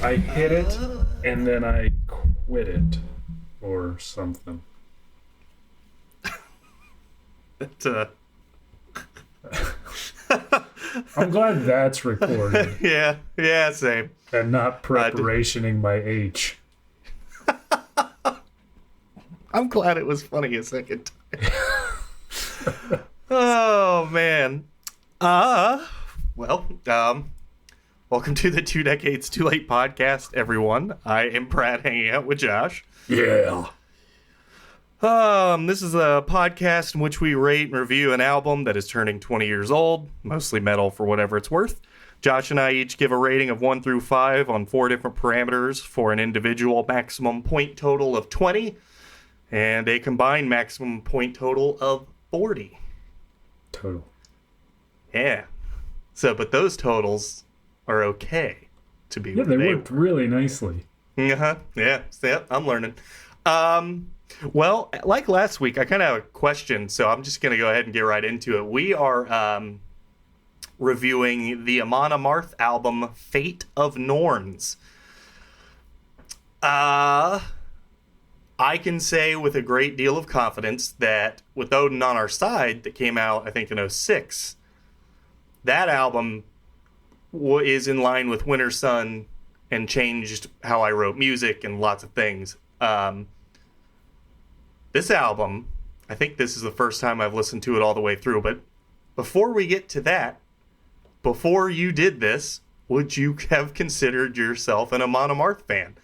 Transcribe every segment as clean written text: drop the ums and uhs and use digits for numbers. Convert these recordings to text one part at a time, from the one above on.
I hit it and then I quit it or something. I'm glad that's recorded. yeah, same. And not preparationing my H. I'm glad it was funny a second time. Oh, man. Welcome to the 2 Decades Too Late podcast, everyone. I am Brad, hanging out with Josh. Yeah. This is a podcast in which we rate and review an album that is turning 20 years old, mostly metal for whatever it's worth. Josh and I each give a rating of 1 through 5 on 4 different parameters for an individual maximum point total of 20 and a combined maximum point total of 40. Total. Yeah. But those totals are okay to be they worked really nicely. Yeah, I'm learning. Well, like last week, I kind of have a question, so I'm just going to go ahead and get right into it. We are reviewing the Amon Amarth album, Fate of Norns. I can say with a great deal of confidence that with Odin on Our Side, that came out, I think, in 2006, that album is in line with Winter Sun and changed how I wrote music and lots of things. This album, I think this is the first time I've listened to it all the way through, but before we get to that, before you did this, would you have considered yourself an Amon Amarth fan?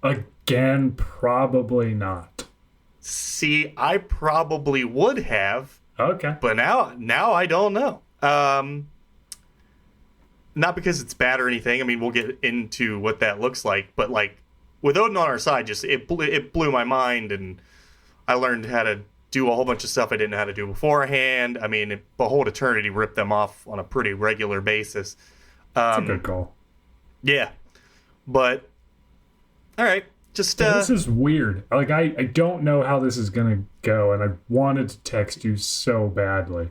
Again, probably not. See, I probably would have. Okay. But now I don't know. Not because it's bad or anything. I mean, we'll get into what that looks like. But, like, with Odin on Our Side, just it blew my mind, and I learned how to do a whole bunch of stuff I didn't know how to do beforehand. I mean, Behold Eternity ripped them off on a pretty regular basis. That's a good call. Yeah. But, all right. Just this is weird. Like, I don't know how this is going to go, and I wanted to text you so badly.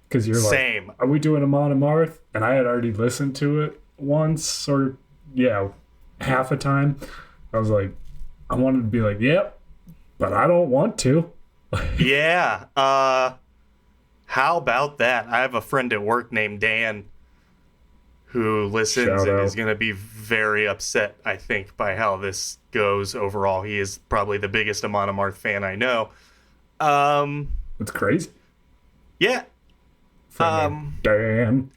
Because you're like, same. Are we doing Amon Amarth? And I had already listened to it once, or, half a time. I was like, I wanted to be like, yep, but I don't want to. Yeah. How about that? I have a friend at work named Dan who listens and is going to be very upset, I think, by how this goes overall. He is probably the biggest Amon Amarth fan I know. It's crazy. Yeah. Dan.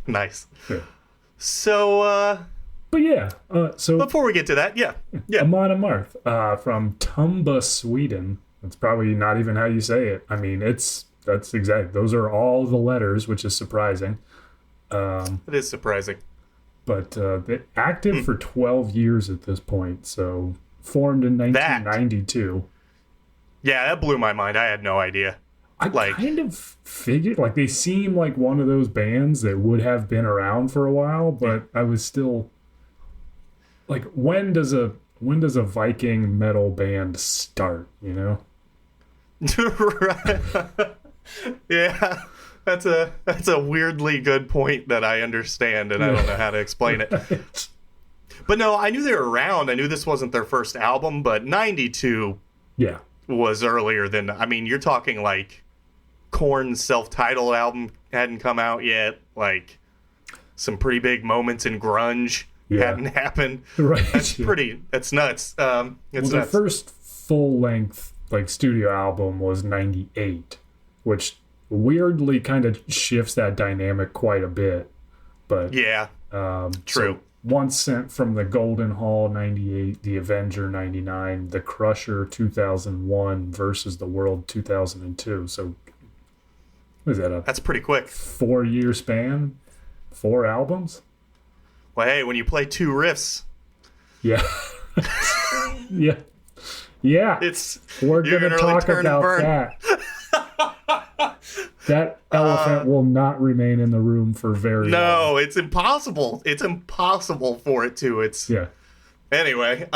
Nice. Yeah. So, so before we get to that, yeah. Amon Amarth, from Tumba, Sweden. That's probably not even how you say it. I mean, that's exact. Those are all the letters, which is surprising. It is surprising. But they're active for 12 years at this point. So formed in 1992. Yeah, that blew my mind. I had no idea. I kind of figured, like, they seem like one of those bands that would have been around for a while, but I was still like, when does a Viking metal band start, you know? Right. Yeah. That's a weirdly good point that I understand, and I don't know how to explain it. But no, I knew they were around. I knew this wasn't their first album, but 92 was earlier than, I mean, you're talking like Korn's self-titled album hadn't come out yet. Like, some pretty big moments in grunge hadn't happened. Right. That's nuts. Their first full-length, like, studio album was 98, which weirdly kind of shifts that dynamic quite a bit. But yeah, true. So Once Sent from the Golden Hall 98, The Avenger 99, The Crusher 2001 versus The World 2002. So what is that? That's pretty quick. 4-year span, 4 albums. Well, hey, when you play 2 riffs, yeah, yeah. We're gonna talk about that. That elephant will not remain in the room for very long. No, it's impossible. It's impossible for it to. Anyway,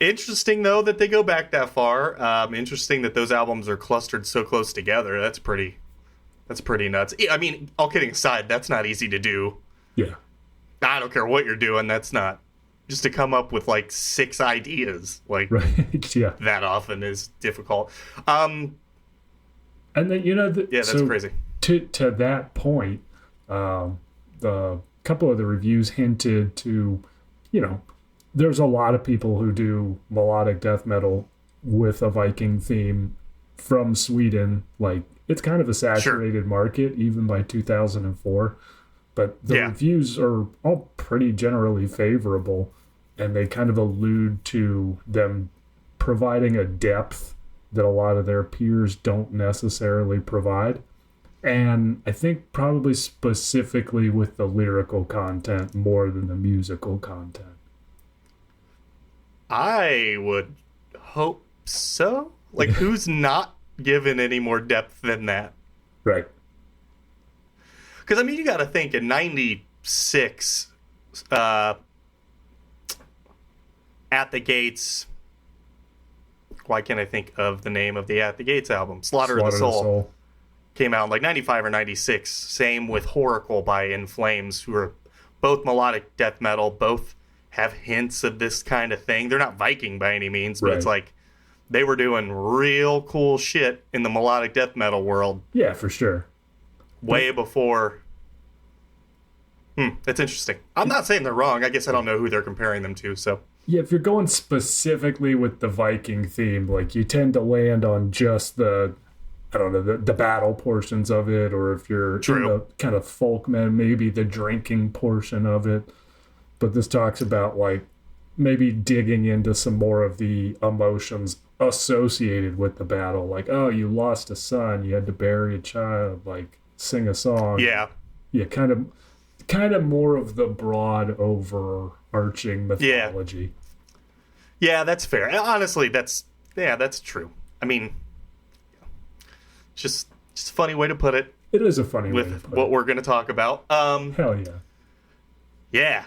interesting, though, that they go back that far. Interesting that those albums are clustered so close together. That's pretty nuts. I mean, all kidding aside, that's not easy to do. Yeah. I don't care what you're doing. That's not just to come up with like 6 ideas like Right. Yeah. that often is difficult. And then, That's crazy. To that point, the couple of the reviews hinted to, there's a lot of people who do melodic death metal with a Viking theme from Sweden. Like, it's kind of a saturated market, even by 2004. But the reviews are all pretty generally favorable, and they kind of allude to them providing a depth that a lot of their peers don't necessarily provide. And I think probably specifically with the lyrical content more than the musical content. I would hope so. Like, who's not given any more depth than that? Right. Because, I mean, you got to think in 96, At the Gates... Why can't I think of the name of the At the Gates album? Slaughter of the Soul. Came out in like 95 or 96. Same with Horacle by In Flames, who are both melodic death metal, both have hints of this kind of thing. They're not Viking by any means, but it's like they were doing real cool shit in the melodic death metal world. Yeah, for sure. Way before. That's interesting. I'm not saying they're wrong. I guess I don't know who they're comparing them to, so... Yeah, if you're going specifically with the Viking theme, like, you tend to land on just the battle portions of it, or if you're in the kind of folk maybe the drinking portion of it. But this talks about, like, maybe digging into some more of the emotions associated with the battle. Like, oh, you lost a son, you had to bury a child, like, sing a song. Yeah. Yeah, kind of more of the broad overarching mythology. Yeah, that's fair. Honestly, that's true. I mean, just a funny way to put it. It is a funny way to put it. With what we're going to talk about. Hell yeah. Yeah.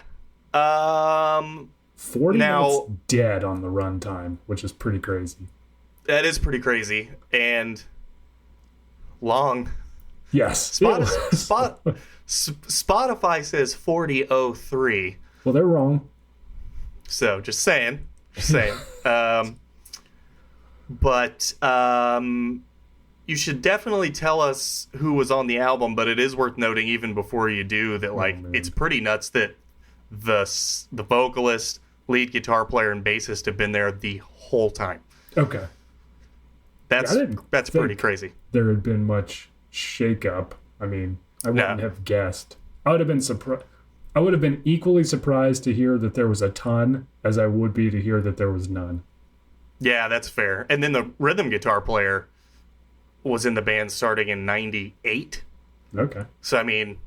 40 minutes dead on the runtime, which is pretty crazy. That is pretty crazy. And long. Yes. Spotify says 40:03. Well, they're wrong. So, just saying. But you should definitely tell us who was on the album, but it is worth noting, even before you do, that it's pretty nuts that the vocalist, lead guitar player, and bassist have been there the whole time. Okay. That's pretty crazy. There had been much shakeup. I mean, I wouldn't have guessed. I would have been surprised. I would have been equally surprised to hear that there was a ton as I would be to hear that there was none. Yeah, that's fair. And then the rhythm guitar player was in the band starting in 98. Okay. So, I mean,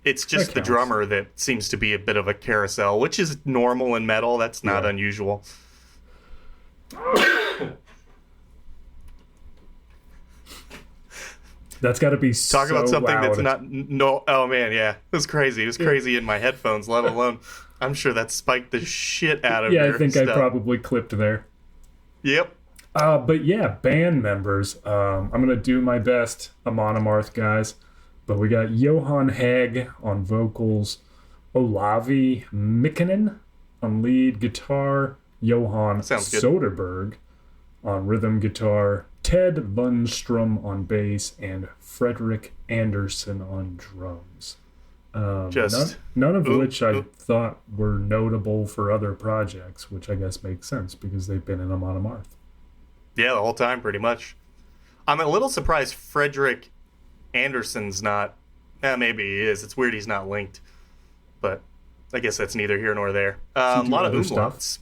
it's just the drummer that seems to be a bit of a carousel, which is normal in metal. That's not unusual. That's got to be so Talk about something loud. That's not... No, oh, man, yeah. It was crazy. It was crazy in my headphones, let alone... I'm sure that spiked the shit out of your I think stuff. I probably clipped there. Yep. But yeah, band members. I'm going to do my best, Amon Amarth guys. But we got Johan Hägg on vocals, Olavi Mikkonen on lead guitar, Johan Soderberg on rhythm guitar, Ted Lundstrom on bass, and Fredrik Andersson on drums. None of which I thought were notable for other projects, which I guess makes sense because they've been in Amon Amarth. Yeah, the whole time, pretty much. I'm a little surprised Fredrik Andersson's not... maybe he is. It's weird he's not linked. But I guess that's neither here nor there. A lot of umlauts.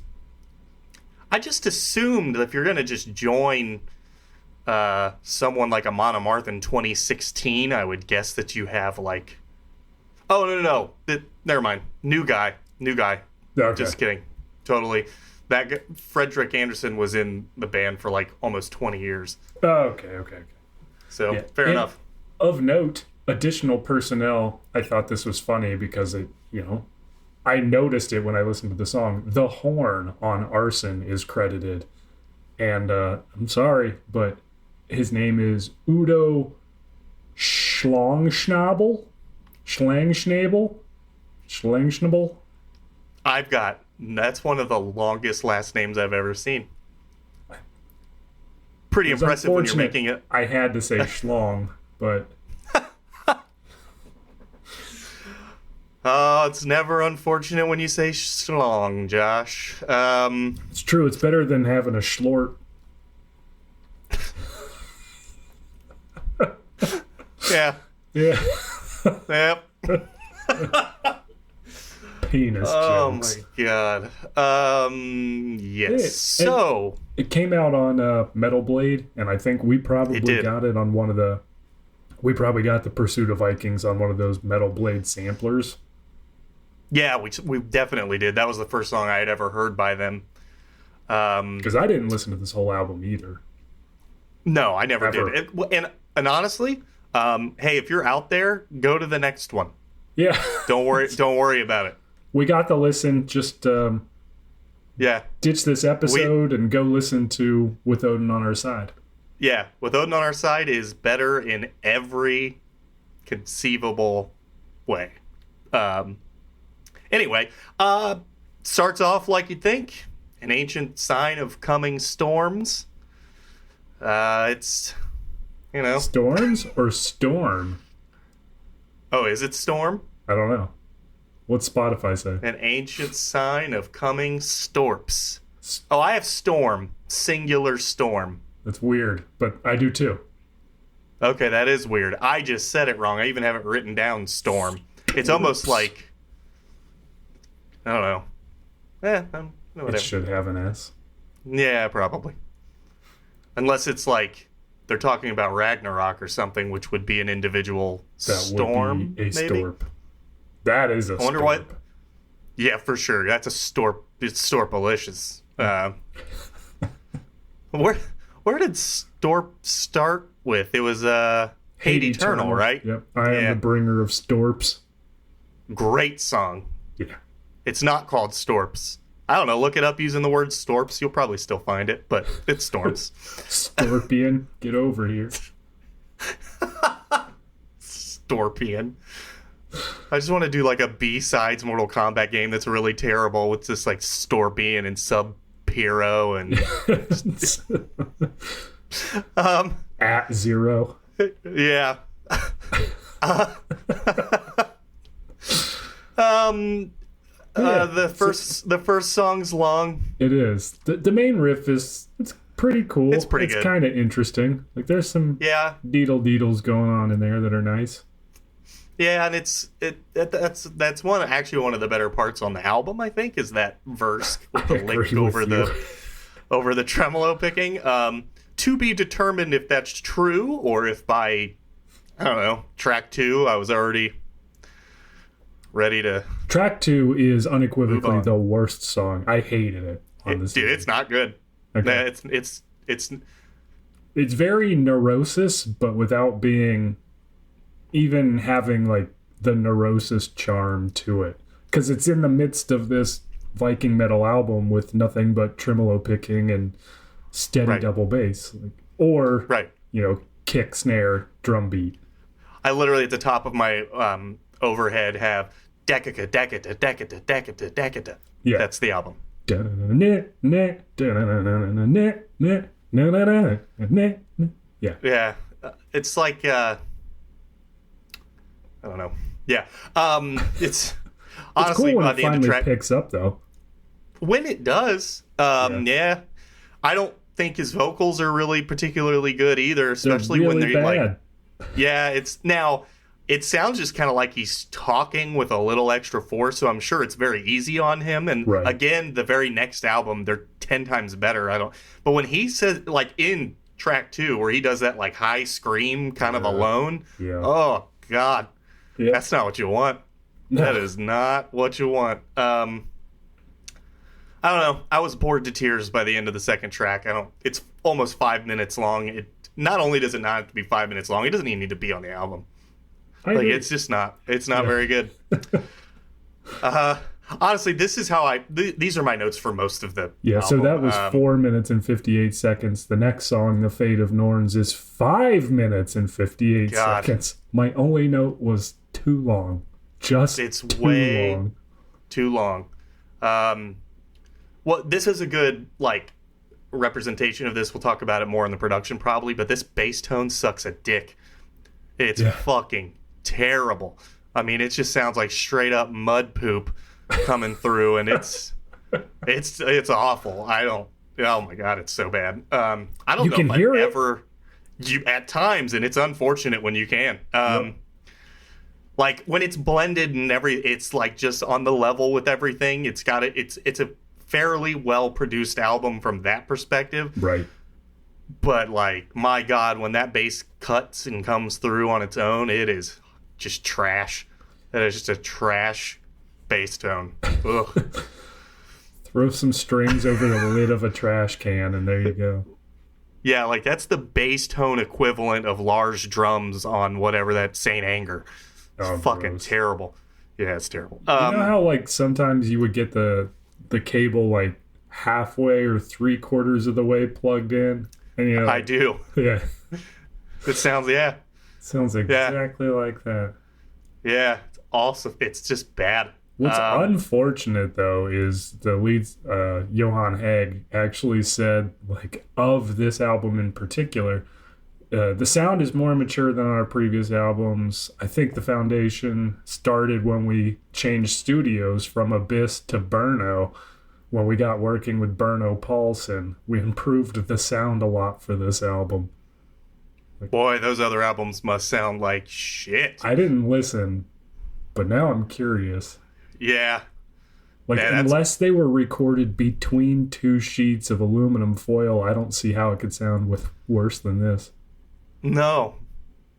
I just assumed that if you're going to just join someone like Amon Amarth in 2016, I would guess that you have, like... Oh, no. Never mind. New guy. Okay. Just kidding. Totally. That Fredrik Andersson was in the band for, like, almost 20 years. Oh, okay. So, fair enough. Of note, additional personnel, I thought this was funny because, I noticed it when I listened to the song. The horn on Arson is credited. And I'm sorry, but his name is Udo Schlangschnabel? Schlangschnabel? That's one of the longest last names I've ever seen. Pretty It's impressive when you're unfortunate making it. I had to say schlong, but Oh, it's never unfortunate when you say schlong, Josh. it's true. It's better than having a schlort. Yeah. Yeah. Yep. Penis Oh jokes. my god. Yes. Yeah, So It came out on Metal Blade, and I think we probably did. got it on one of the. We probably got the Pursuit of Vikings on one of those Metal Blade samplers. yeah, we definitely did. That was the first song I had ever heard by them. Because I didn't listen to this whole album either. No, I never Ever. did. And honestly, hey, if you're out there, go to the next one. Yeah. Don't worry about it. We got the listen. Just Yeah. ditch this episode and go listen to With Odin on Our Side. Yeah, With Odin on Our Side is better in every conceivable way. Anyway, starts off like you'd think. An ancient sign of coming storms. It's, Storms or Storm? Oh, is it storm? I don't know. What's Spotify say? An ancient sign of coming storps. Oh, I have storm. Singular storm. That's weird, but I do too. Okay, that is weird. I just said it wrong. I even have it written down, storm. It's almost like... I don't know. Whatever. It should have an S. Yeah, probably. Unless it's like they're talking about Ragnarok or something, which would be an individual That storm, would be a maybe? storp. That is a I wonder storp. what... Yeah, for sure. That's a storp. It's storpalicious. Where did storp start with? It was Hate Eternal, right? Yep. I am the bringer of storps. Great song. Yeah. It's not called Storps. I don't know. Look it up using the word Storps. You'll probably still find it, but it's Storms. Storpian, get over here. Storpian. I just want to do like a B-sides Mortal Kombat game that's really terrible with just like Storpian and Sub-Hero and At zero. yeah. The first song's long. It is. The main riff it's pretty cool. It's pretty good. It's kind of interesting. Like there's some Yeah. deedles going on in there that are nice. Yeah, and that's one of the better parts on the album, I think, is that verse with the lick over the tremolo picking. To be determined if that's true or if by, I don't know, track 2 I was already ready to... Track 2 is unequivocally the worst song. I hated it on this. Dude, it's not good. Okay. It's very Neurosis, but without being even having like the Neurosis charm to it. Because it's in the midst of this Viking metal album with nothing but tremolo picking and steady double bass. Or, kick, snare, drum beat. I literally at the top of my overhead have Decada, Decada, Decada, Decada, Decada. Yeah. That's the album. Yeah. Yeah. It's like, I don't know. Yeah. It's honestly cool when by it the end of finally track. picks up, though. When it does, yeah. I don't think his vocals are really particularly good either, especially They're when really they're bad. like, yeah, it sounds just kind of like he's talking with a little extra force, so I'm sure it's very easy on him. And again, the very next album, they're 10 times better. But when he says, like in track 2, where he does that like high scream kind of alone, oh God, that's not what you want. No. That is not what you want. I don't know. I was bored to tears by the end of the second track. It's almost 5 minutes long. It not only does it not have to be 5 minutes long, it doesn't even need to be on the album. It's just not. It's not very good. Honestly, this is how these are my notes for most of the album. So that was 4 minutes and 58 seconds. The next song, The Fate of Norns, is 5 minutes and 58 seconds. My only note was too long. Just it's too way long. too long. Well, this is a good like representation of this. We'll talk about it more in the production probably, but this bass tone sucks a dick. It's fucking terrible. I mean, it just sounds like straight up mud poop coming through, and it's awful. Oh my god, it's so bad. I don't know if I've ever you at times, and it's unfortunate when you can. Like when it's blended and it's like just on the level with everything. It's a fairly well produced album from that perspective. Right. But like, my god, when that bass cuts and comes through on its own, it is just trash. That is just a trash bass tone. Ugh. Throw some strings over the lid of a trash can, and there you go. Yeah, like that's the bass tone equivalent of Lars drums on whatever that Saint Anger. It's fucking gross. Terrible. Yeah, it's terrible. You know how like sometimes you would get the cable like halfway or 3/4 of the way plugged in? And, you know, I do. Yeah. It sounds exactly like that. Yeah, it's awesome. It's just bad. What's unfortunate, though, is the lead, Johan Hegg, actually said, like, of this album in particular, the sound is more mature than our previous albums. I think the foundation started when we changed studios from Abyss to Brno. When we got working with Brno Paulson, we improved the sound a lot for this album. Boy, those other albums must sound like shit. I didn't listen, but now I'm curious. Yeah. Like, unless they were recorded between two sheets of aluminum foil, I don't see how it could sound worse than this. No.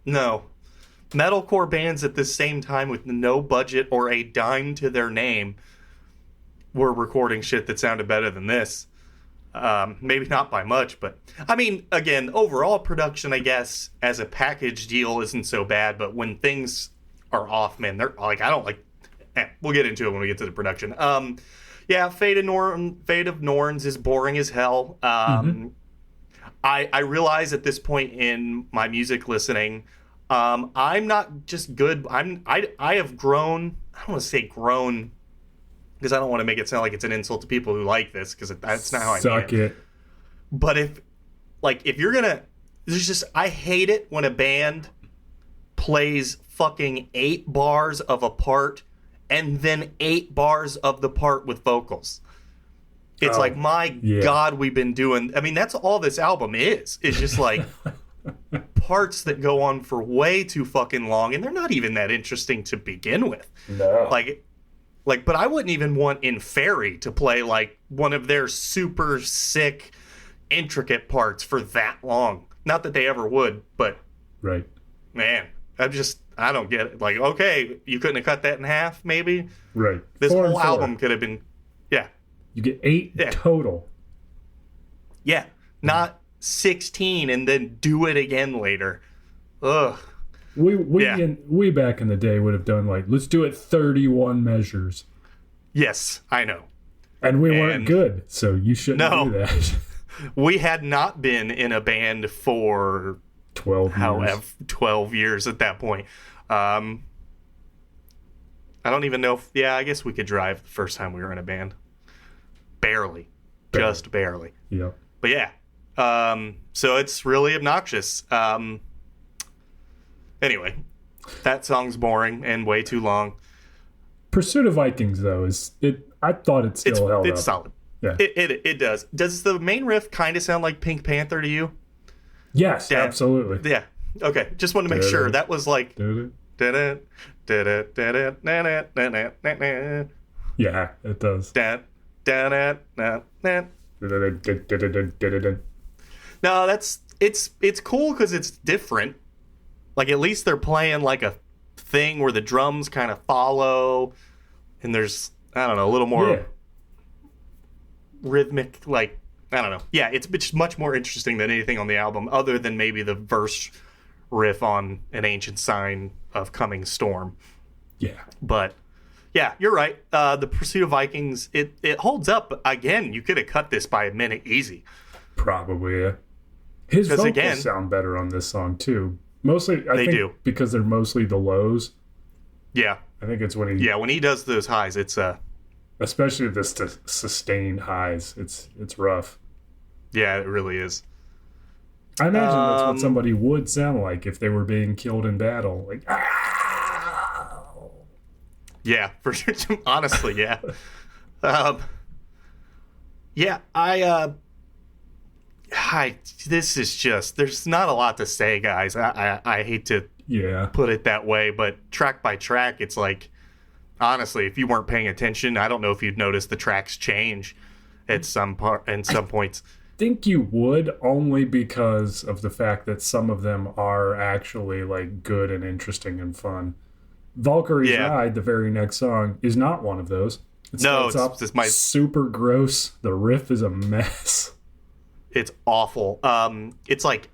Metalcore bands at the same time with no budget or a dime to their name were recording shit that sounded better than this. Maybe not by much, but I mean, again, overall production, I guess, as a package deal isn't so bad, but when things are off, man, they're like, I don't like, we'll get into it when we get to the production. Yeah, Fate of Norns is boring as hell. I realize at this point in my music listening, I'm not just good. I have grown. I don't want to say grown, because I don't want to make it sound like it's an insult to people who like this, because that's not how I mean it. But if you're gonna, I hate it when a band plays fucking 8 bars of a part and then 8 bars of the part with vocals. It's like, my God, we've been doing, I mean, that's all this album is. It's just like parts that go on for way too fucking long, and they're not even that interesting to begin with. No. But I wouldn't even want In Fairy to play like one of their super sick, intricate parts for that long. Not that they ever would, but right, man, I don't get it. Like, okay, you couldn't have cut that in half, maybe? Right. This whole album could have been, yeah. You get 8 total. Yeah, not 16 and then do it again later. Ugh. We back in the day would have done like, let's do it 31 measures. Yes, I know. And we weren't good, so you shouldn't do that. We had not been in a band for 12 years at that point. I don't even know if, I guess we could drive the first time we were in a band. Barely. Just barely. Yeah. But yeah. So it's really obnoxious. Anyway, that song's boring and way too long. Pursuit of Vikings, though, I thought it still held up. It's solid. Yeah. It does. Does the main riff kind of sound like Pink Panther to you? Yes, absolutely. Yeah. Okay. Just wanted to make sure. That was like... Yeah, it does. No, it's cool because it's different. Like, at least they're playing like a thing where the drums kind of follow, and there's, I don't know, a little more rhythmic, like, I don't know. Yeah, it's much more interesting than anything on the album, other than maybe the verse riff on An Ancient Sign of Coming Storm. Yeah. But yeah, you're right. The Pursuit of Vikings, it holds up. Again, you could have cut this by a minute easy. Probably, yeah. His vocals sound better on this song, too. Mostly, I think, because they're mostly the lows. Yeah. I think it's when he, Yeah, when he does those highs, it's especially the sustained highs. It's rough. yeah, it really is. I imagine that's what somebody would sound like if they were being killed in battle. Like, Yeah, for sure. Honestly, yeah. Yeah, this is just, there's not a lot to say, guys. I hate to put it that way, but track by track, it's like, honestly, if you weren't paying attention, I don't know if you'd notice the tracks change at some points. I think you would, only because of the fact that some of them are actually like good and interesting and fun. Valkyrie's Ride, the very next song, is not one of those. It's super gross. The riff is a mess. It's awful. It's like,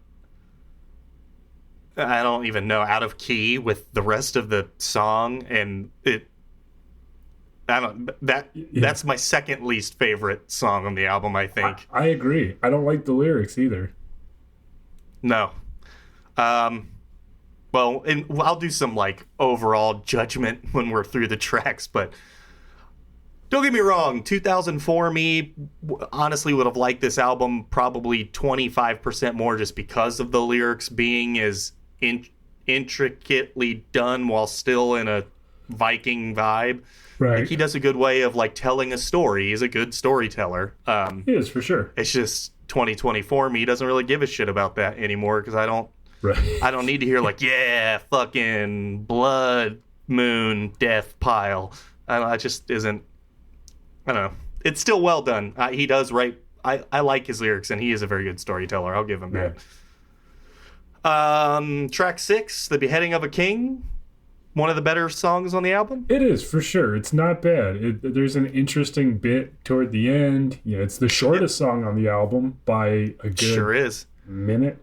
I don't even know, out of key with the rest of the song, and that's my second least favorite song on the album, I think. I agree. I don't like the lyrics either. No. Well, and I'll do some like overall judgment when we're through the tracks, but don't get me wrong, 2004 me honestly would have liked this album probably 25% more just because of the lyrics being as intricately done while still in a Viking vibe. Right. Like, he does a good way of like telling a story. He's a good storyteller. He is, for sure. It's just 2024 me doesn't really give a shit about that anymore, because I don't need to hear like, yeah, fucking blood moon death pile. It just isn't. I don't know. It's still well done. He does write. I like his lyrics, and he is a very good storyteller. I'll give him that. Track 6, The Beheading of a King. One of the better songs on the album. It is, for sure. It's not bad. There's an interesting bit toward the end. It's the shortest song on the album by a good minute.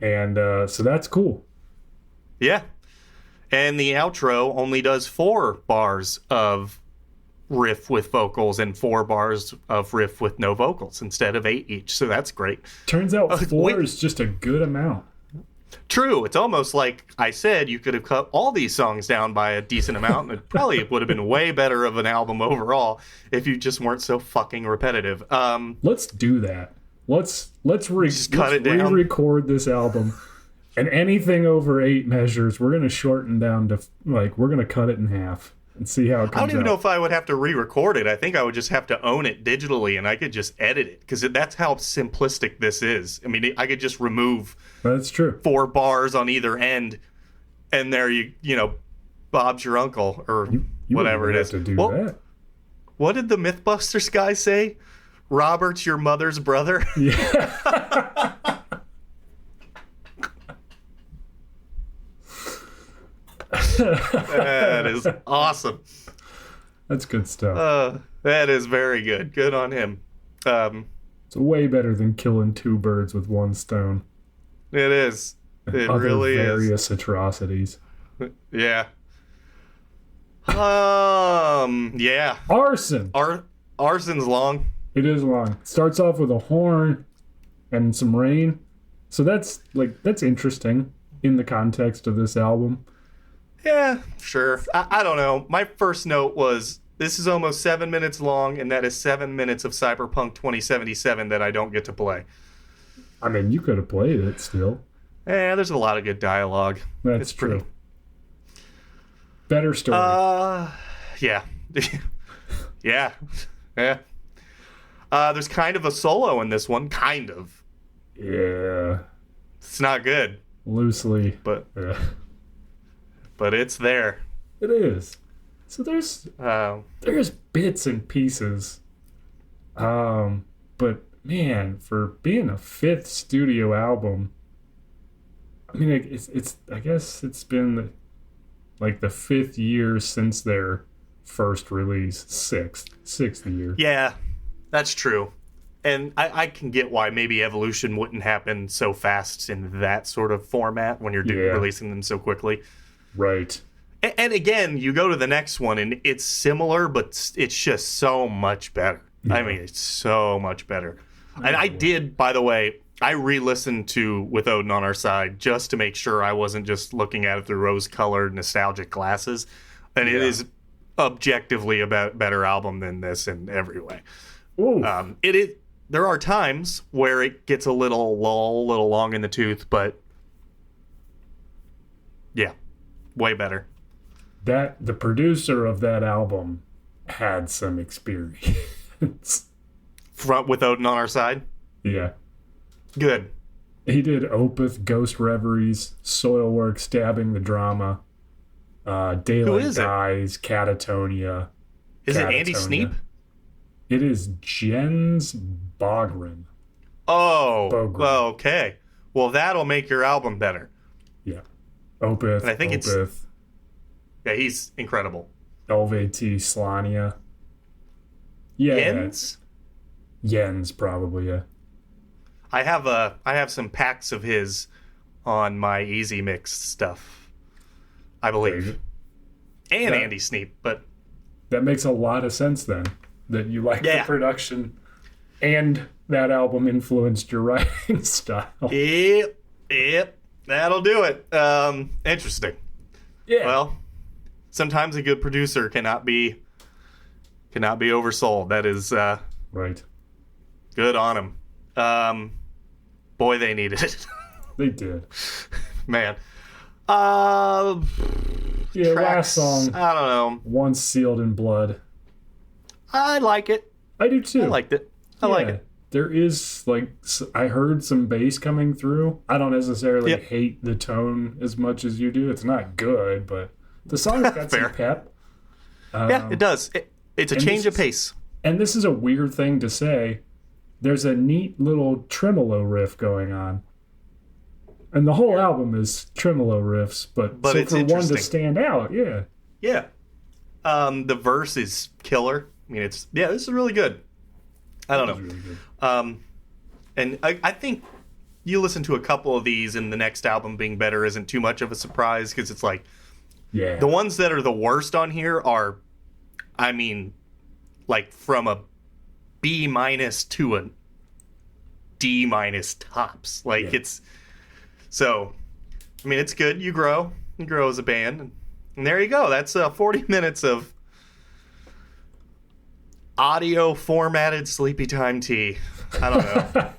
And so that's cool. Yeah. And the outro only does 4 bars of riff with vocals and 4 bars of riff with no vocals instead of 8 each. So that's great. Turns out 4 is just a good amount. True. It's almost like I said, you could have cut all these songs down by a decent amount, and it probably would have been way better of an album overall if you just weren't so fucking repetitive. Let's do that. Let's re-record this album, and anything over 8 measures, we're going to shorten down to, like, we're going to cut it in half and see how it comes out. I don't even know if I would have to re-record it. I think I would just have to own it digitally, and I could just edit it, because that's how simplistic this is. I mean, I could just remove... That's true. 4 bars on either end, and there you Bob's your uncle, or you whatever it is. To do that. What did the Mythbusters guy say? Robert's your mother's brother? Yeah. That is awesome. That's good stuff. That is very good. Good on him. It's way better than killing 2 birds with 1 stone. It is. It really is. Various atrocities. Yeah. Yeah. Arson. Arson's long. It is long. Starts off with a horn and some rain. So that's interesting in the context of this album. Yeah, sure. I don't know. My first note was, this is almost 7 minutes long, and that is 7 minutes of Cyberpunk 2077 that I don't get to play. I mean, you could have played it still. There's a lot of good dialogue. That's true. Better story. Yeah. Yeah. There's kind of a solo in this one. Kind of. Yeah. It's not good. Loosely. But it's there. It is. So there's bits and pieces. But man, for being a 5th studio album, I mean, it's I guess it's been like the 5th year since their first release. Sixth year. Yeah, that's true. And I can get why maybe evolution wouldn't happen so fast in that sort of format when you're releasing them so quickly. Right. And again, you go to the next one, and it's similar, but it's just so much better. Yeah. I mean, it's so much better. And I did, by the way, I re-listened to With Odin on Our Side just to make sure I wasn't just looking at it through rose-colored, nostalgic glasses. and it is objectively a better album than this in every way. Ooh. There are times where it gets a little long in the tooth, but yeah, way better. The producer of that album had some experience. With Odin on Our Side? Yeah. Good. He did Opeth, Ghost Reveries, Soilwork, Stabbing the Drama, Daylight Dies, Catatonia. Is it Andy Sneap? It is Jens Bogren. Oh, well, okay. Well, that'll make your album better. Yeah. Opeth, and I think Opeth. Yeah, he's incredible. LVT, Slania. Yeah. Jens, probably, yeah. I have some packs of his on my Easy Mix stuff, I believe. And Andy Sneap, but that makes a lot of sense then. That you like the production and that album influenced your writing style. Yep. That'll do it. Interesting. Yeah. Well, sometimes a good producer cannot be oversold. That is right. Good on him. Boy, they needed it. They did. Man. Yeah, tracks, last song. I don't know. Once Sealed in Blood. I like it. I do too. I liked it. I like it. There is, I heard some bass coming through. I don't necessarily hate the tone as much as you do. It's not good, but the song's got some pep. Yeah, it does. It's a change of pace. And this is a weird thing to say. There's a neat little tremolo riff going on. And the whole album is tremolo riffs, but so it's for one to stand out, yeah. Yeah. The verse is killer. I mean, this is really good. I don't know. Really good. And I think you listen to a couple of these and the next album being better isn't too much of a surprise because it's like, the ones that are the worst on here are, I mean, like from a B- to a D- tops. Like it's, so, I mean, it's good. You grow as a band. And there you go. That's 40 minutes of audio formatted sleepy time tea. I don't know.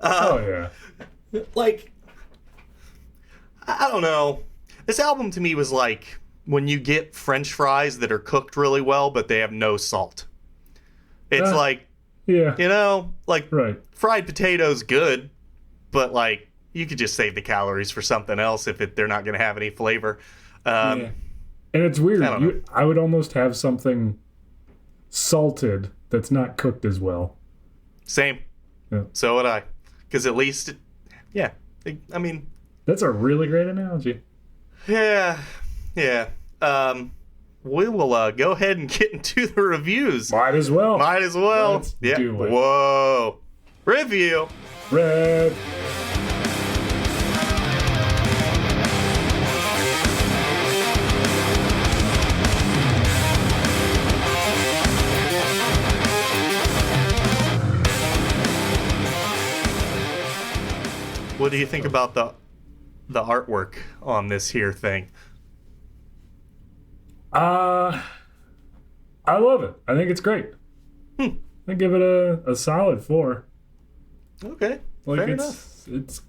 Oh yeah. Like, I don't know. This album to me was like when you get French fries that are cooked really well, but they have no salt. It's like, yeah, you know, like right. Fried potatoes good, but like you could just save the calories for something else if they're not going to have any flavor. And it's weird. I would almost have something salted that's not cooked as well. Same. Yeah. So would I. Because at least, I mean. That's a really great analogy. Yeah. We will go ahead and get into the reviews. Might as well. Let's do it. Whoa. Review. Red. What do you think about the artwork on this here thing? I love it. I think it's great. I give it a solid 4. Okay, fair enough. It's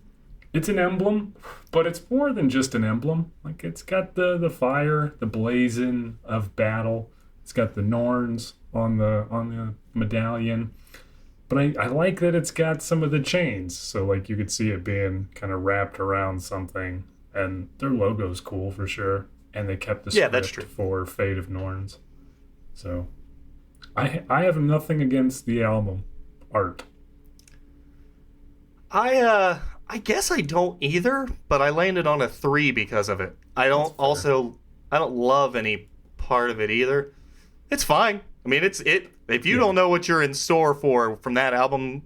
an emblem, but it's more than just an emblem. Like it's got the fire, the blazon of battle. It's got the Norns on the medallion. But I like that it's got some of the chains. So like you could see it being kind of wrapped around something. And their logo's cool for sure. And they kept the script for Fate of Norns. So I have nothing against the album art. I guess I don't either, but I landed on a 3 because of it. I don't love any part of it either. It's fine. I mean, if you don't know what you're in store for from that album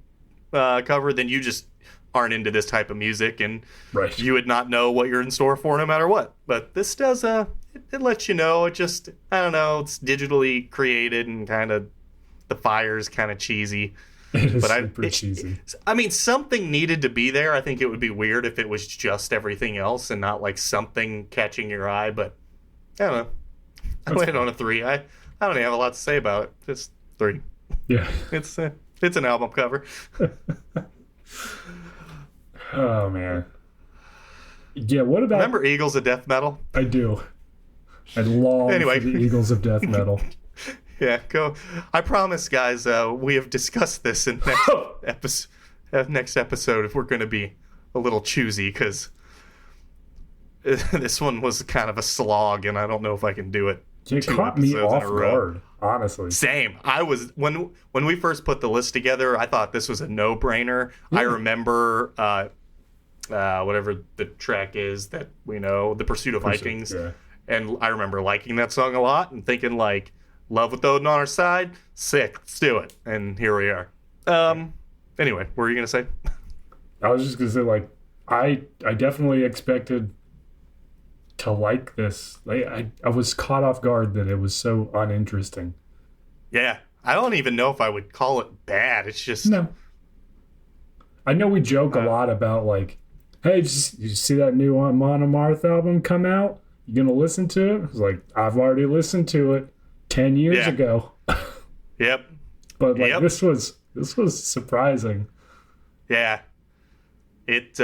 cover, then you just aren't into this type of music, and you would not know what you're in store for no matter what. But this does, it lets you know. It just, I don't know, it's digitally created and kind of, the fire's kind of cheesy. It is But super cheesy. I mean, something needed to be there. I think it would be weird if it was just everything else and not like something catching your eye. But I don't know. I landed on a 3. I don't even have a lot to say about it. It's 3. Yeah. It's an album cover. Oh man. Yeah. What about? Remember Eagles of Death Metal? I do. I long Anyway. for the Eagles of Death Metal. Yeah, go. I promise, guys. We have discussed this in next episode. If we're going to be a little choosy, because this one was kind of a slog, and I don't know if I can do it. It caught me off guard, honestly. Same. I was when we first put the list together. I thought this was a no-brainer. I remember whatever the track is that we know, The Pursuit of Vikings, and I remember liking that song a lot and thinking like, love with Odin on our side, sick, let's do it, and here we are. Anyway, what were you gonna say? I was just gonna say, like, I definitely expected to like this. Like, I was caught off guard that it was so uninteresting. Yeah, I don't even know if I would call it bad. It's just no. I know we joke a lot about like, hey, you see that new Amon Amarth album come out? You gonna listen to it? I was like, I've already listened to it 10 years ago. Yep. But like this was surprising. Yeah. It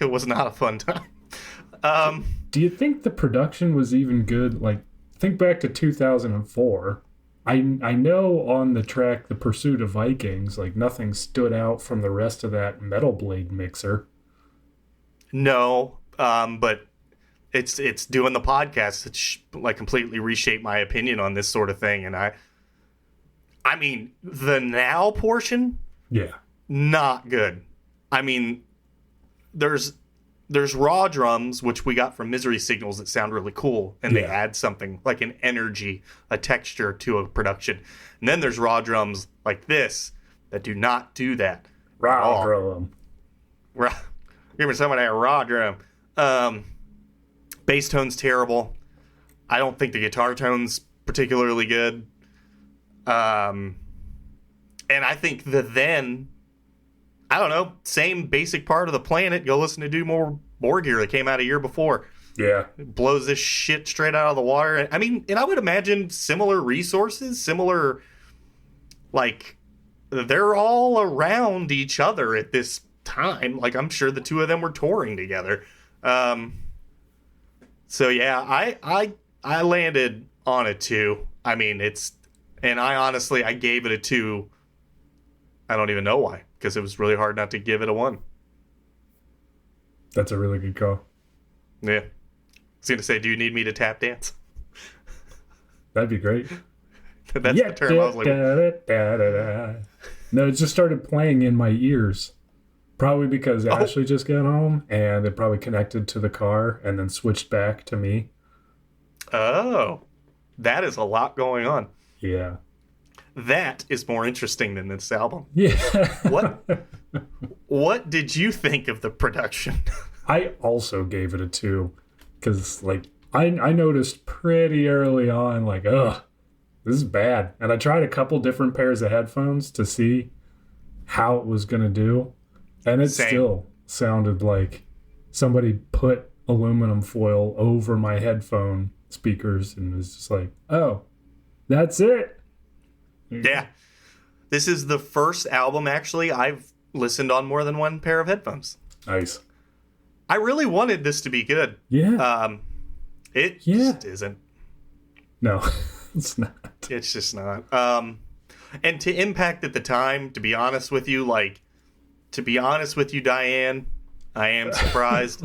was not a fun time. Do you think the production was even good? Like, think back to 2004. I know on the track The Pursuit of Vikings, like nothing stood out from the rest of that Metal Blade mixer. No, but it's doing the podcast. It's like completely reshaped my opinion on this sort of thing, and I mean the now portion, not good. I mean, there's raw drums which we got from Misery Signals that sound really cool, and they add something like an energy, a texture to a production. And then there's raw drums like this that do not do that. Raw drum. Give me some of that raw drum. Bass tone's terrible. I don't think the guitar tone's particularly good. And I think I don't know, same basic part of the planet. Go listen to Do More Gear that came out a year before. Yeah. It blows this shit straight out of the water. I mean, and I would imagine similar resources, like, they're all around each other at this time. Like, I'm sure the two of them were touring together. So yeah, I landed on a 2. I mean, I gave it a 2. I don't even know why, because it was really hard not to give it a 1. That's a really good call. Yeah. I was going to say, do you need me to tap dance? That'd be great. That's the term I was like... No, it just started playing in my ears. Probably because Ashley just got home, and it probably connected to the car and then switched back to me. Oh. That is a lot going on. Yeah. That is more interesting than this album. Yeah. What did you think of the production? I also gave it a 2 because, like, I noticed pretty early on, like, ugh, this is bad. And I tried a couple different pairs of headphones to see how it was going to do. And it still sounded like somebody put aluminum foil over my headphone speakers and was just like, oh, that's it. Yeah. This is the first album, actually, I've listened on more than one pair of headphones. Nice. I really wanted this to be good. Yeah. It just isn't. No, it's not. It's just not. And to Impact at the time, to be honest with you, Diane, I am surprised.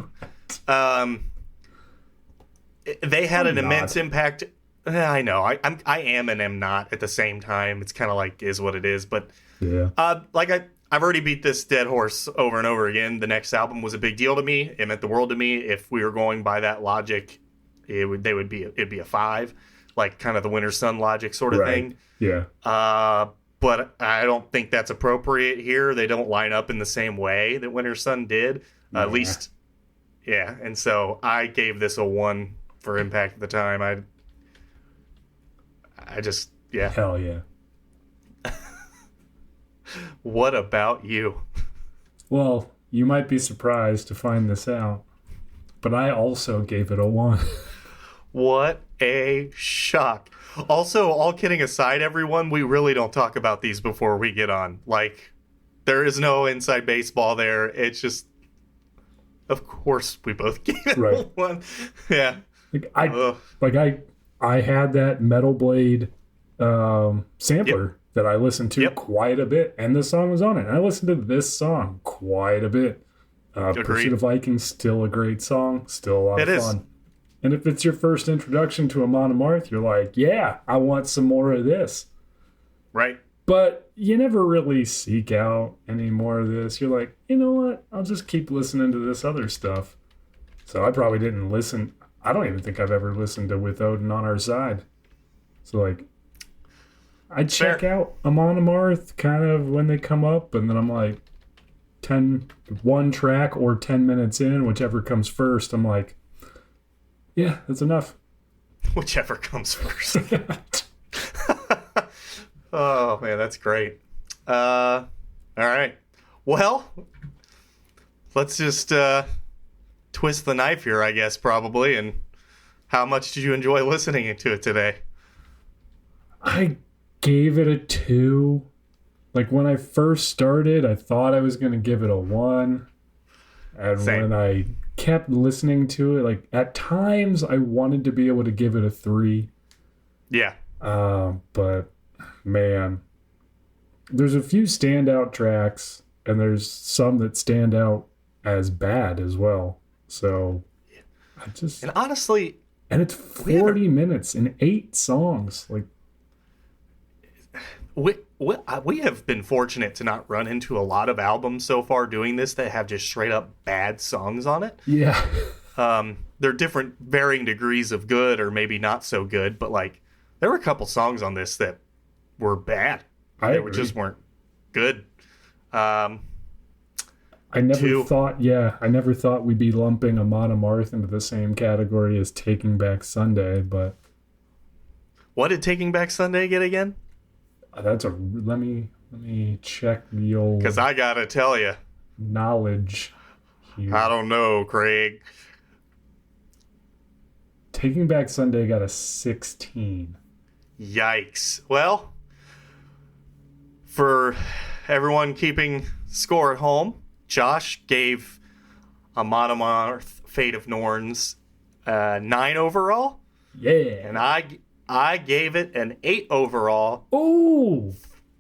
They had an immense impact. I know. I am and am not at the same time. It's kind of like is what it is. But yeah. I've already beat this dead horse over and over again. The next album was a big deal to me. It meant the world to me. If we were going by that logic, it'd be a 5, like kind of the Winter Sun logic sort of thing. Yeah. But I don't think that's appropriate here. They don't line up in the same way that Winter Sun did. At least, yeah. And so I gave this a 1 for Impact at the time. I just, yeah. Hell yeah. What about you? Well, you might be surprised to find this out, but I also gave it a 1. What a shock. Also, all kidding aside, everyone, we really don't talk about these before we get on. Like, there is no inside baseball there. It's just, of course, we both gave it a 1. Yeah. I had that Metal Blade sampler that I listened to quite a bit, and this song was on it. And I listened to this song quite a bit. Pursuit of Vikings, still a great song, still a lot of fun. And if it's your first introduction to Amon Amarth, you're like, yeah, I want some more of this. Right. But you never really seek out any more of this. You're like, you know what? I'll just keep listening to this other stuff. So I probably didn't listen. I don't even think I've ever listened to With Odin on Our Side. So, like, I check out Amon Amarth kind of when they come up, and then I'm like, 1 track or 10 minutes in, whichever comes first, I'm like, yeah, that's enough. Whichever comes first. Oh, man, that's great. All right. Well, let's just twist the knife here, I guess, probably. And how much did you enjoy listening to it today? I gave it a 2. Like, when I first started, I thought I was going to give it a 1. And when I kept listening to it, like, at times I wanted to be able to give it a 3. Yeah. But, man, there's a few standout tracks, and there's some that stand out as bad as well. So, And honestly... And it's 40 minutes and 8 songs. Like... We have been fortunate to not run into a lot of albums so far doing this that have just straight up bad songs on it. Yeah. They're different varying degrees of good or maybe not so good, but like there were a couple songs on this that were bad. They just weren't good. I never thought we'd be lumping Amon Amarth into the same category as Taking Back Sunday, but what did Taking Back Sunday get again? Let me check the old, because I gotta tell you, knowledge here. I don't know, Craig. Taking Back Sunday got a 16. Yikes. Well, for everyone keeping score at home, Josh gave Amon Amarth Fate of Norns 9 overall. Yeah. And I gave it an 8 overall. Ooh.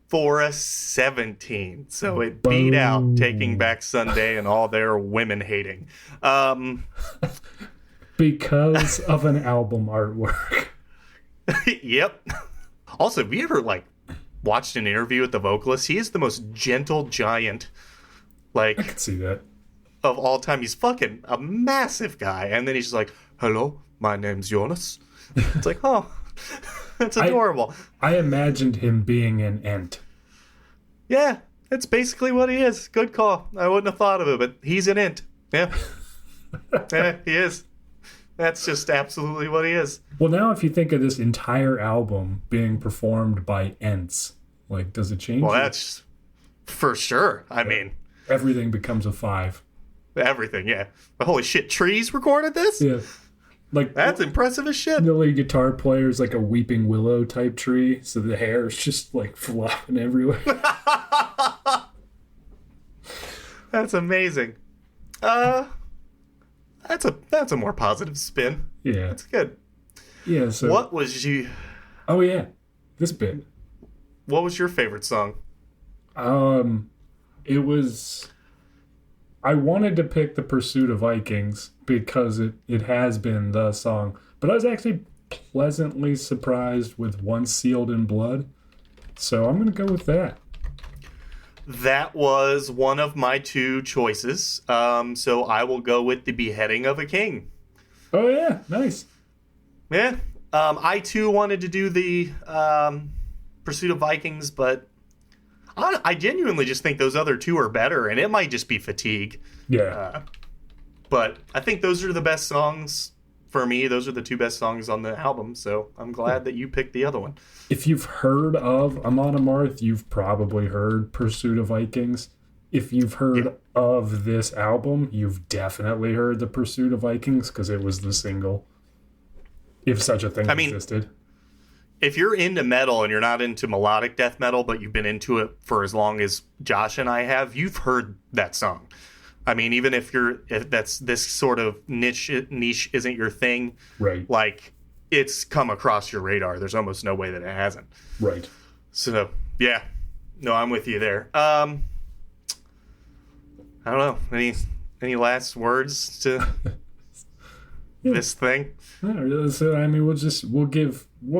For a 17. So it beat out Taking Back Sunday and all their women hating. Because of an album artwork. Yep. Also, have you ever watched an interview with the vocalist? He is the most gentle giant I can see that. Of all time. He's fucking a massive guy. And then he's just like, hello, my name's Jonas. It's like, oh, that's adorable. I imagined him being an ent. Yeah, that's basically what he is. Good call. I wouldn't have thought of it, but he's an ent. Yeah. Yeah, he is. That's just absolutely what he is. Well, now if you think of this entire album being performed by ents, does it change? Well, that's for sure. I mean, everything becomes a 5. Everything, yeah. But holy shit, Trees recorded this? Yeah. That's impressive as shit. The lead guitar player is like a weeping willow type tree, so the hair is just flopping everywhere. That's amazing. That's a more positive spin. Yeah. That's good. Yeah, so what was you Oh yeah. This bit. What was your favorite song? It was I wanted to pick The Pursuit of Vikings because it has been the song. But I was actually pleasantly surprised with Once Sealed in Blood. So I'm going to go with that. That was one of my 2 choices. So I will go with The Beheading of a King. Oh, yeah. Nice. Yeah. I, too, wanted to do the Pursuit of Vikings, but I genuinely just think those other 2 are better, and it might just be fatigue. Yeah. But I think those are the best songs for me, those are the two best songs on the album. So I'm glad that you picked the other one. If you've heard of Amon Amarth, you've probably heard Pursuit of Vikings. If you've heard of this album, you've definitely heard The Pursuit of Vikings because it was the single. If such a thing existed. If you're into metal and you're not into melodic death metal, but you've been into it for as long as Josh and I have, you've heard that song. I mean, even if that's this sort of niche isn't your thing, right? Like, it's come across your radar. There's almost no way that it hasn't. Right. So, yeah. No, I'm with you there. I don't know. Any last words to this thing? So, I mean, we'll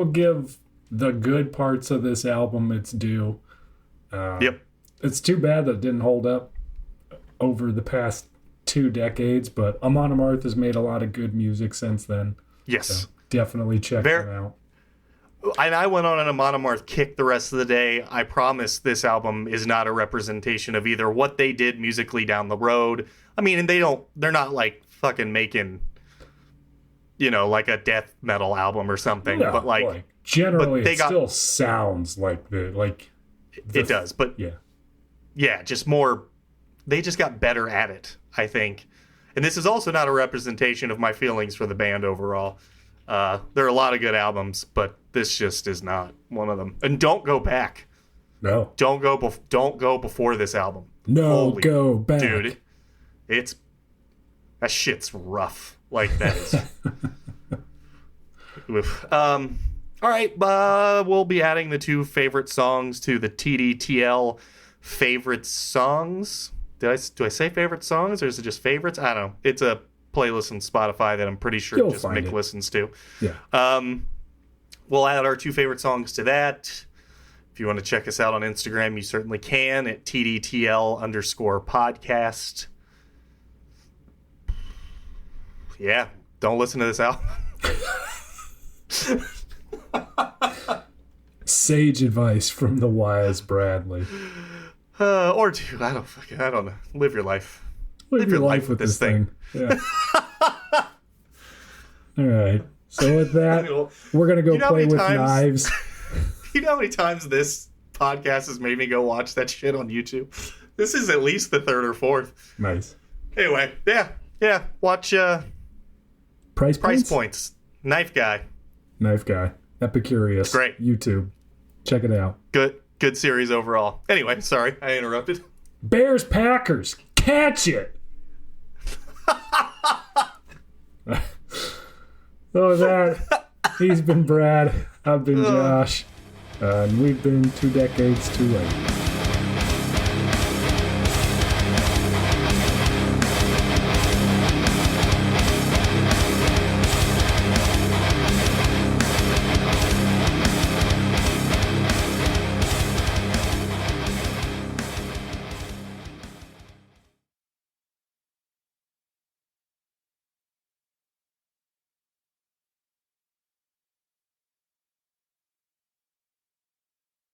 give the good parts of this album its due. Yep. It's too bad that it didn't hold up over the past 2 decades, but Amon Amarth has made a lot of good music since then. Yes. So definitely check them out. And I went on an Amon Amarth kick the rest of the day. I promise this album is not a representation of either what they did musically down the road. I mean, and they're not like fucking making, like a death metal album or something. No, but like generally it still sounds like it does, but yeah, just more. They just got better at it, I think. And this is also not a representation of my feelings for the band overall. There are a lot of good albums, but this just is not one of them. And don't go back. No. Don't go before this album. No, go back. Dude, that shit's rough. Like, that is. All right, we'll be adding the 2 favorite songs to the TDTL favorite songs. Do I say favorite songs, or is it just favorites? I don't know. It's a playlist on Spotify that I'm pretty sure Mick listens to. Yeah. We'll add our 2 favorite songs to that. If you want to check us out on Instagram, you certainly can at TDTL_podcast. Yeah. Don't listen to this album. Sage advice from the wise Bradley. Or 2. I don't know. Live your life. Live your life with this thing. Yeah. All right. So with that, we're going to go play with knives. You know how many times this podcast has made me go watch that shit on YouTube? This is at least the 3rd or 4th. Nice. Anyway, yeah. Watch Price Points. Knife Guy. Epicurious. It's great. YouTube. Check it out. Good series overall. Anyway, sorry, I interrupted. Bears Packers. Catch it. So that, he's been Brad. I've been Josh. And we've been 2 decades too late.